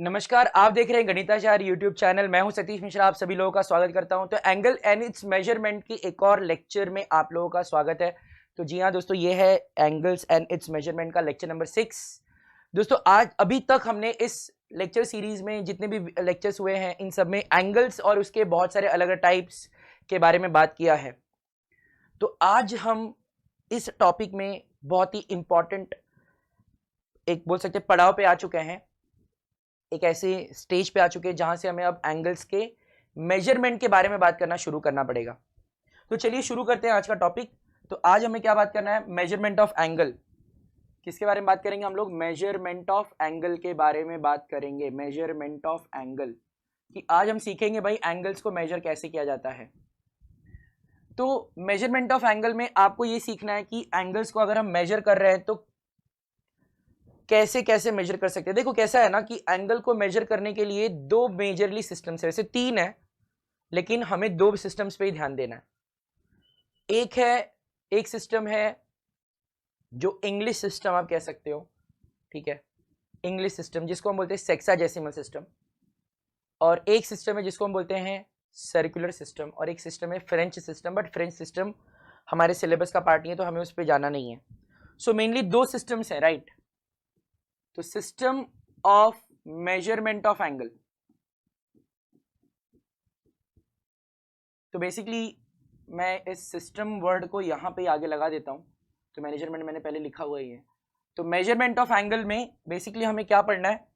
नमस्कार, आप देख रहे हैं गणिताचार्य यूट्यूब चैनल। मैं हूं सतीश मिश्रा, आप सभी लोगों का स्वागत करता हूं। तो एंगल एंड इट्स मेजरमेंट की एक और लेक्चर में आप लोगों का स्वागत है। तो जी हाँ दोस्तों, ये है एंगल्स एंड इट्स मेजरमेंट का लेक्चर नंबर 6। दोस्तों आज अभी तक हमने इस लेक्चर सीरीज में जितने भी लेक्चर्स हुए हैं इन सब में एंगल्स और उसके बहुत सारे अलग अलग टाइप्स के बारे में बात किया है। तो आज हम इस टॉपिक में बहुत ही इंपॉर्टेंट एक बोल सकते पड़ाव पे आ चुके हैं, एक ऐसे स्टेज पे आ चुके हैं जहां से हमें अब एंगल्स के मेजरमेंट के बारे में बात करना शुरू करना पड़ेगा। तो चलिए शुरू करते हैं आज का टॉपिक। तो आज हमें क्या बात करना है? Measurement of angle. किसके बारे में बात करेंगे हम लोग? मेजरमेंट ऑफ एंगल के बारे में बात करेंगे। मेजरमेंट ऑफ एंगल कि आज हम सीखेंगे भाई एंगल्स को मेजर कैसे किया जाता है। तो मेजरमेंट ऑफ एंगल में आपको ये सीखना है कि एंगल्स को अगर हम मेजर कर रहे हैं तो कैसे कैसे मेजर कर सकते हैं। देखो कैसा है ना कि एंगल को मेजर करने के लिए दो मेजरली सिस्टम्स है, वैसे तीन है लेकिन हमें दो सिस्टम्स पे ही ध्यान देना है। एक सिस्टम है जो इंग्लिश सिस्टम आप कह सकते हो, ठीक है, इंग्लिश सिस्टम जिसको हम बोलते हैं सेक्साडेसिमल सिस्टम। और एक सिस्टम है जिसको हम बोलते हैं सर्कुलर सिस्टम, और एक सिस्टम है French system. But French system हमारे सिलेबस का पार्ट नहीं है तो हमें उस पर जाना नहीं है। सो मेनली दो सिस्टम्स है, राइट। तो system of measurement of angle, तो बेसिकली मैं इस सिस्टम वर्ड को यहां पे आगे लगा देता हूं। तो मैनेजरमेंट मैंने पहले लिखा हुआ ही है। तो मेजरमेंट ऑफ एंगल में बेसिकली हमें क्या पढ़ना है?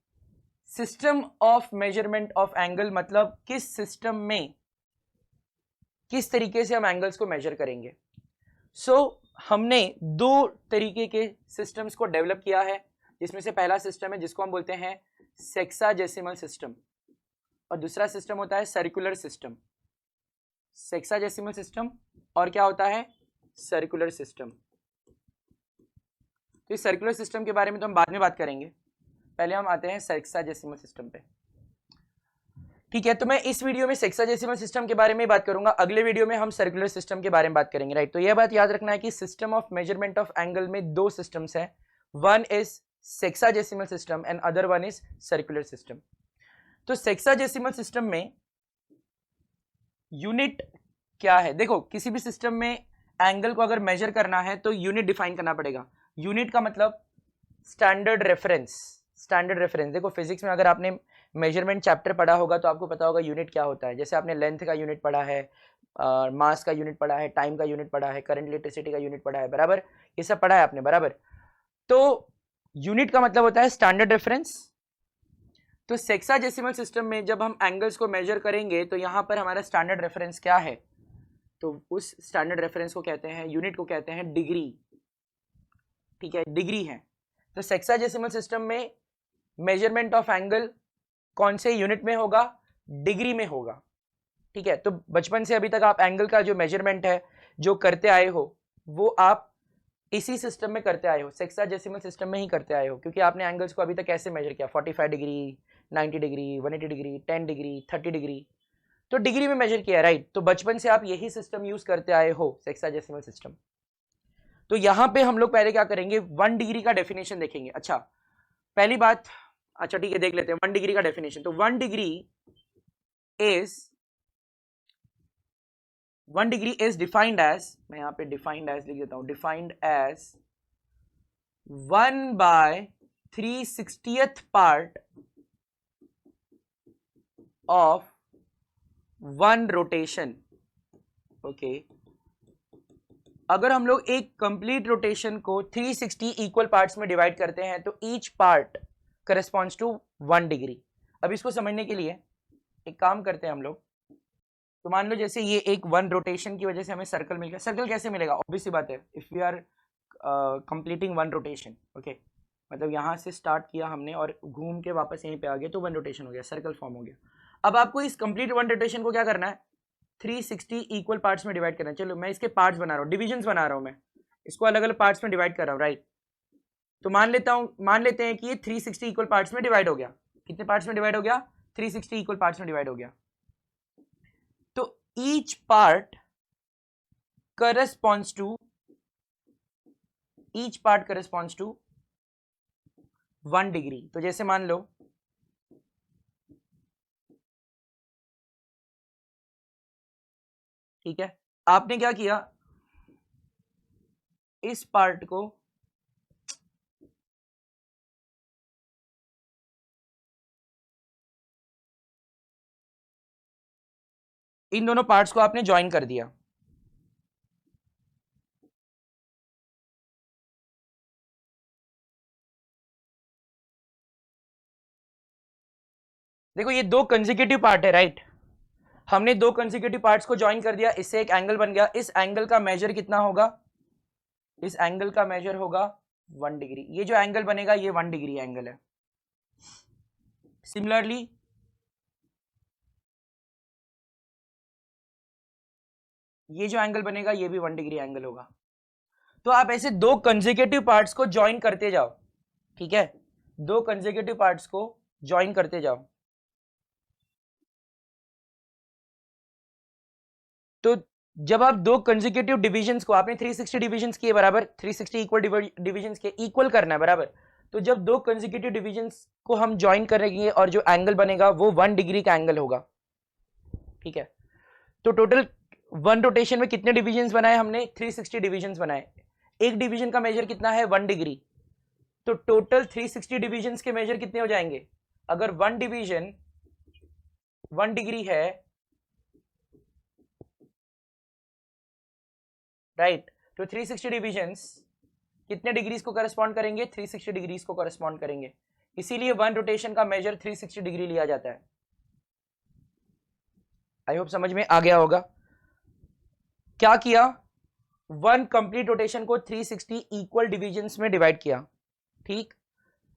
System of measurement of angle, मतलब किस सिस्टम में किस तरीके से हम एंगल्स को मेजर करेंगे। हमने दो तरीके के सिस्टम्स को डेवलप किया है, जिसमें से पहला सिस्टम है जिसको हम बोलते हैं सेक्साडेसिमल सिस्टम, और दूसरा सिस्टम होता है सर्कुलर सिस्टम। सेक्साडेसिमल सिस्टम और क्या होता है? Circular system. तो इस सर्कुलर सिस्टम के बारे में तो हम बाद में बात करेंगे, पहले हम आते हैं सेक्साडेसिमल सिस्टम पे, ठीक है। तो मैं इस वीडियो में सेक्साडेसिमल सिस्टम के बारे में बात करूंगा, अगले वीडियो में हम सर्कुलर सिस्टम के बारे में बात करेंगे, राइट। तो यह बात याद रखना है कि system of measurement of angle में दो सिस्टम्स हैं, one is sexagesimal system and other one is circular system. तो सेक्साडेसिमल सिस्टम में यूनिट क्या है? देखो किसी भी सिस्टम में एंगल को अगर मेजर करना है तो यूनिट डिफाइन करना पड़ेगा। यूनिट का मतलब स्टैंडर्ड रेफरेंस। स्टैंडर्ड रेफरेंस, देखो फिजिक्स में अगर आपने मेजरमेंट चैप्टर पढ़ा होगा तो आपको पता होगा यूनिट क्या होता है। जैसे आपने लेंथ का यूनिट पढ़ा है, मास का यूनिट पढ़ा है, टाइम का यूनिट पढ़ा है, करंट इलेक्ट्रिसिटी का यूनिट पढ़ा है, बराबर, ये सब पढ़ा है आपने, बराबर। तो यूनिट का मतलब होता है स्टैंडर्ड रेफरेंस। तो सेक्साडेसिमल सिस्टम में जब हम एंगल्स को मेजर करेंगे तो यहां पर हमारा स्टैंडर्ड रेफरेंस क्या है? तो उस स्टैंडर्ड रेफरेंस को कहते हैं, यूनिट को कहते हैं डिग्री, ठीक है, डिग्री है। तो सेक्साडेसिमल सिस्टम में मेजरमेंट ऑफ एंगल कौन से यूनिट में होगा? डिग्री में होगा, ठीक है। तो बचपन से अभी तक आप एंगल का जो मेजरमेंट है जो करते आए हो वो आप इसी सिस्टम में करते आए हो, सेक्साडेसिमल सिस्टम में ही करते आए हो, क्योंकि आपने एंगल्स को अभी तक कैसे मेजर किया? 45 degree, 90 degree, 180 degree, 10 degree, 30 degree, तो डिग्री में मेजर किया, राइट। तो बचपन से आप यही सिस्टम यूज करते आए हो, सेक्साडेसिमल सिस्टम। तो यहां पे हम लोग पहले क्या करेंगे? 1 डिग्री का डेफिनेशन देखेंगे। अच्छा पहली बात, अच्छा ठीक है, देख लेते हैं 1 डिग्री का डेफिनेशन। तो 1 डिग्री इज डिफाइंड एज, मैं यहां पे डिफाइंड एज लिख देता हूं, defined as 1/360th part of 1 rotation. Okay, अगर हम लोग एक कंप्लीट रोटेशन को 360 इक्वल पार्ट्स में डिवाइड करते हैं तो each part corresponds to 1 degree. अब इसको समझने के लिए एक काम करते हैं हम लोग। तो मान लो जैसे ये एक 1 रोटेशन की वजह से हमें सर्कल मिल गया। सर्कल कैसे मिलेगा? ऑब्वियस सी बात है, if we are completing 1 rotation, okay, मतलब यहाँ से स्टार्ट किया हमने और घूम के वापस यहीं पे आ गए तो 1 रोटेशन हो गया, सर्कल फॉर्म हो गया। अब आपको इस कंप्लीट 1 रोटेशन को क्या करना है? 360 इक्वल पार्ट्स में डिवाइड करना है। चलो मैं इसके पार्ट्स बना रहा हूँ, डिविजन्स बना रहा हूँ, मैं इसको अलग अलग पार्ट्स में डिवाइड कर रहा हूँ, राइट। तो मान लेते हैं कि ये 360 इक्वल पार्ट्स में डिवाइड हो गया। कितने पार्ट्स में डिवाइड हो गया? 360 इक्वल पार्ट्स में डिवाइड हो गया। तो each part corresponds to 1 degree. तो जैसे मान लो ठीक है, आपने क्या किया, इस पार्ट को इन दोनों पार्ट्स को आपने ज्वाइन कर दिया। देखो ये दो कंसेक्यूटिव पार्ट है, राइट, हमने दो कंसेक्यूटिव पार्ट्स को ज्वाइन कर दिया, इससे एक एंगल बन गया। इस एंगल का मेजर कितना होगा, इस एंगल का मेजर होगा 1 डिग्री। ये जो एंगल बनेगा ये 1 डिग्री एंगल है। सिमिलरली ये जो एंगल बनेगा ये भी 1 डिग्री एंगल होगा। तो आप ऐसे दो कंसेक्यूटिव पार्ट्स को ज्वाइन करते जाओ, ठीक है, दो कंसेक्यूटिव पार्ट्स को ज्वाइन करते जाओ। तो जब आप दो कंसेक्यूटिव डिविजन्स को, आपने 360 डिविजन्स किए बराबर, 360 इक्वल डिविजन्स के इक्वल करना है बराबर, तो जब दो कंसेक्यूटिव डिविजन्स को हम ज्वाइन करेंगे और जो एंगल बनेगा वो 1 डिग्री का एंगल होगा, ठीक है। तो टोटल वन रोटेशन में कितने डिविजन्स बनाए हमने, 360 डिविजन्स बनाए। एक डिवीजन का मेजर कितना है, 1 डिग्री। तो टोटल 360 डिविजन्स के मेजर कितने हो जाएंगे, अगर वन डिवीजन 1 डिग्री है, राइट, तो 360 डिविजन्स कितने डिग्रीज को करस्पॉन्ड करेंगे, 360 डिग्रीज को करस्पॉन्ड करेंगे। इसीलिए वन रोटेशन का मेजर 360 डिग्री लिया जाता है। आई होप समझ में आ गया होगा। क्या किया, वन कंप्लीट रोटेशन को 360 इक्वल डिविजन्स में डिवाइड किया, ठीक।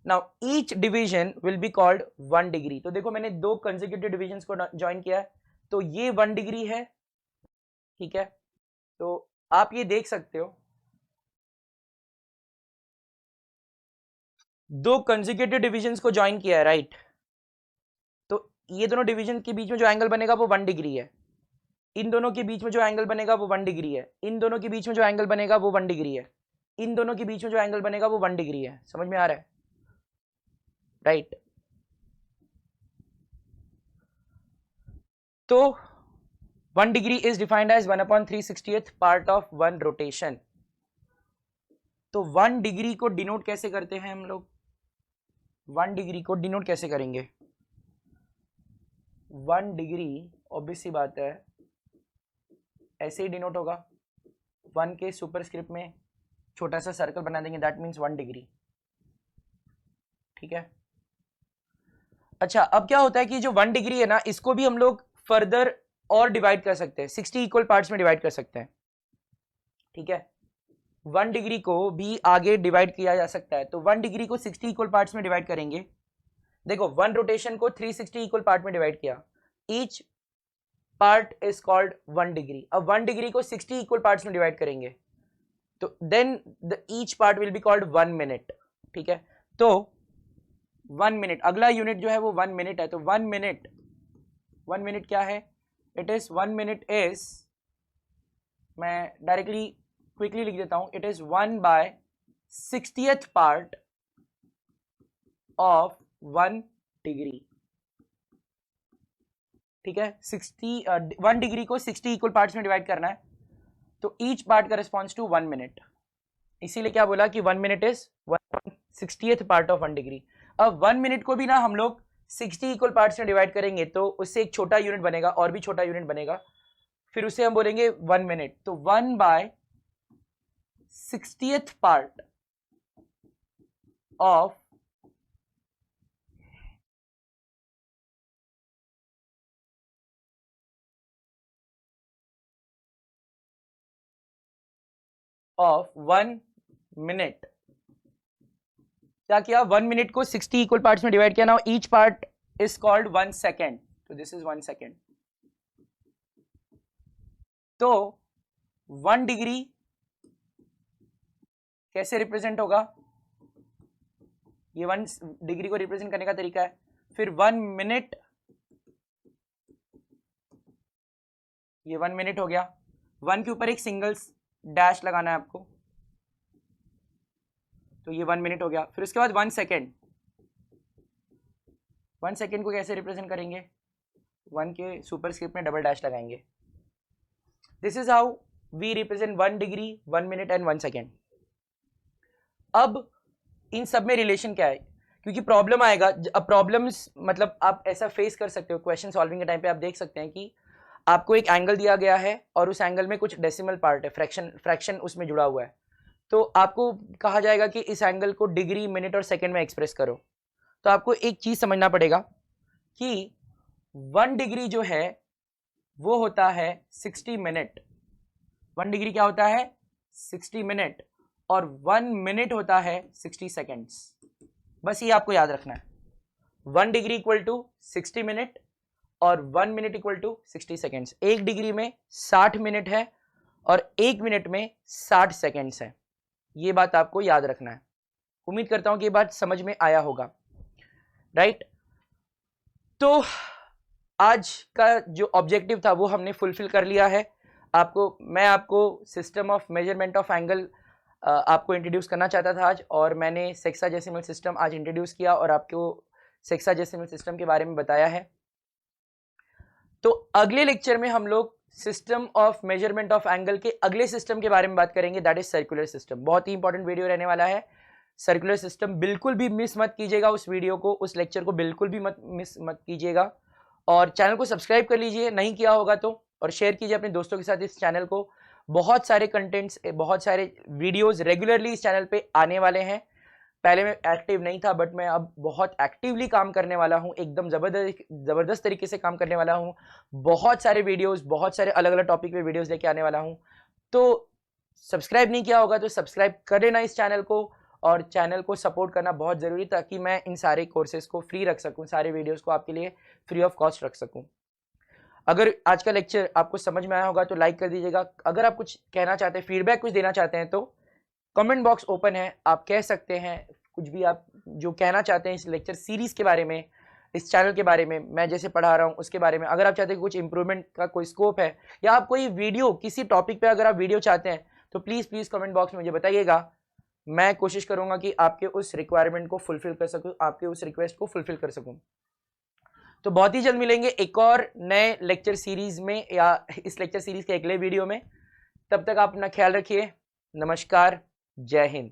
Now each division will be called 1 degree. तो देखो मैंने दो कंसेक्यूटिव डिविजन्स को ज्वाइन किया है, तो ये 1 डिग्री है, ठीक है। तो आप ये देख सकते हो, दो कंसेक्यूटिव डिविजन्स को ज्वाइन किया है, राइट, तो ये दोनों डिवीजन के बीच में जो एंगल बनेगा वो 1 डिग्री है। इन दोनों के बीच में जो एंगल बनेगा वो 1 डिग्री है। इन दोनों के बीच में जो एंगल बनेगा वो 1 डिग्री है। इन दोनों के बीच में जो एंगल बनेगा वो 1 डिग्री है। समझ में आ रहा है, राइट। तो 1 degree is defined as 1/360th part of one rotation. तो 1 डिग्री को डिनोट कैसे करते हैं हम लोग, 1 डिग्री को डिनोट कैसे करेंगे, 1 डिग्री ऑब्वियस सी बात है ऐसे ही डिनोट होगा, 1 के सुपरस्क्रिप्ट में छोटा सा सर्कल बना देंगे, दैट मीन्स 1 डिग्री, ठीक है। अच्छा, अब क्या होता है कि जो 1 डिग्री है ना, इसको भी हम लोग फर्दर और डिवाइड कर सकते हैं, 60 इक्वल पार्ट्स में डिवाइड कर सकते हैं, ठीक है। 1 डिग्री को भी आगे डिवाइड किया जा सकता है। तो 1 डिग्री को 60 इक्वल पार्ट्स में डिवाइड करेंगे। देखो वन रोटेशन को 360 इक्वल पार्ट में डिवाइड किया, each part is called 1 degree. अब 1 डिग्री को 60 इक्वल पार्ट्स में डिवाइड करेंगे, तो then the each part will be called 1 minute, ठीक है। तो 1 मिनट, अगला यूनिट जो है वो 1 मिनट है। तो 1 मिनट क्या है, इट इज 1 मिनट इज, मैं डायरेक्टली क्विकली लिख देता हूं, it is 1/60th part of 1 degree, ठीक है। 1 डिग्री को 60 इक्वल पार्ट्स में डिवाइड करना है, तो ईच पार्ट का रिस्पॉन्स टू 1 मिनट, इसीलिए क्या बोला कि 1 minute is 1/60th part of 1 degree. अब 1 मिनट को भी ना हम लोग 60 इक्वल पार्ट्स में डिवाइड करेंगे, तो उससे एक छोटा यूनिट बनेगा और भी छोटा यूनिट बनेगा, फिर उसे हम बोलेंगे 1 मिनट। तो 1/60th part of of 1 minute, क्या किया, 1 मिनट को 60 इक्वल पार्ट्स में डिवाइड किया। Now each part is called 1 second, तो दिस इज 1 सेकेंड। तो 1 डिग्री कैसे रिप्रेजेंट होगा, ये 1 डिग्री को रिप्रेजेंट करने का तरीका है। फिर 1 मिनट, ये 1 मिनट हो गया, 1 के ऊपर एक सिंगल डैश लगाना है आपको, तो ये 1 मिनट हो गया। फिर उसके बाद 1 सेकेंड, 1 सेकेंड को कैसे रिप्रेजेंट करेंगे, 1 के सुपरस्क्रिप्ट में डबल डैश लगाएंगे, this is how we represent 1 degree, 1 minute and 1 second. अब इन सब में रिलेशन क्या है, क्योंकि प्रॉब्लम आएगा। अब प्रॉब्लम्स मतलब आप ऐसा फेस कर सकते हो क्वेश्चन सॉल्विंग के टाइम पे, आप देख सकते हैं कि आपको एक एंगल दिया गया है और उस एंगल में कुछ डेसिमल पार्ट है, फ्रैक्शन उसमें जुड़ा हुआ है। तो आपको कहा जाएगा कि इस एंगल को डिग्री, मिनट और सेकेंड में एक्सप्रेस करो। तो आपको एक चीज समझना पड़ेगा कि 1 डिग्री जो है वो होता है 60 मिनट। 1 डिग्री क्या होता है? 60 मिनट। और 1 मिनट होता है 60 सेकेंड्स। बस ये आपको याद रखना है। 1 डिग्री इक्वल टू 60 मिनट और 1 minute equal to 60 seconds. 1 degree में 60 मिनट है और 1 मिनट में 60 सेकेंड्स है। ये बात आपको याद रखना है। उम्मीद करता हूं कि ये बात समझ में आया होगा, राइट? तो आज का जो ऑब्जेक्टिव था वो हमने फुलफिल कर लिया है। मैं आपको system of measurement of angle आपको इंट्रोड्यूस करना चाहता था आज, और मैंने सेक्साडेसिमल सिस्टम आज इंट्रोड्यूस किया और आपको सेक्साडेसिमल सिस्टम के बारे में बताया है। तो अगले लेक्चर में हम लोग system of measurement of angle के अगले सिस्टम के बारे में बात करेंगे, दैट इज सर्कुलर सिस्टम। बहुत ही इंपॉर्टेंट वीडियो रहने वाला है सर्कुलर सिस्टम। बिल्कुल भी मिस मत कीजिएगा उस वीडियो को, उस लेक्चर को बिल्कुल भी मिस मत कीजिएगा। और चैनल को सब्सक्राइब कर लीजिए नहीं किया होगा तो, और शेयर कीजिए अपने दोस्तों के साथ इस चैनल को। बहुत सारे कंटेंट्स, बहुत सारे वीडियोस रेगुलरली इस चैनल पे आने वाले हैं। पहले मैं एक्टिव नहीं था, बट मैं अब बहुत एक्टिवली काम करने वाला हूँ, एकदम ज़बरदस्त तरीके से काम करने वाला हूँ। बहुत सारे वीडियोस, बहुत सारे अलग अलग टॉपिक पे वीडियोस लेके आने वाला हूँ। तो सब्सक्राइब नहीं किया होगा तो सब्सक्राइब कर लेना इस चैनल को, और चैनल को सपोर्ट करना बहुत ज़रूरी, ताकि मैं इन सारे कोर्सेज को फ्री रख सकूँ, सारे वीडियोस को आपके लिए फ्री ऑफ कॉस्ट रख सकूँ। अगर आज का लेक्चर आपको समझ में आया होगा तो लाइक कर दीजिएगा। अगर आप कुछ कहना चाहते हैं, फीडबैक कुछ देना चाहते हैं, तो कमेंट बॉक्स ओपन है, आप कह सकते हैं कुछ भी आप जो कहना चाहते हैं इस लेक्चर सीरीज़ के बारे में, इस चैनल के बारे में, मैं जैसे पढ़ा रहा हूँ उसके बारे में। अगर आप चाहते हैं कि कुछ इंप्रूवमेंट का कोई स्कोप है, या आप कोई वीडियो किसी टॉपिक पे अगर आप वीडियो चाहते हैं, तो प्लीज़ कमेंट बॉक्स में मुझे बताइएगा। मैं कोशिश करूँगा कि आपके उस रिक्वायरमेंट को फुलफिल कर सकूँ, आपके उस रिक्वेस्ट को फुलफिल कर सकूँ। तो बहुत ही जल्द मिलेंगे एक और नए लेक्चर सीरीज़ में, या इस लेक्चर सीरीज़ के अगले वीडियो में। तब तक आप अपना ख्याल रखिए। नमस्कार, जय हिंद।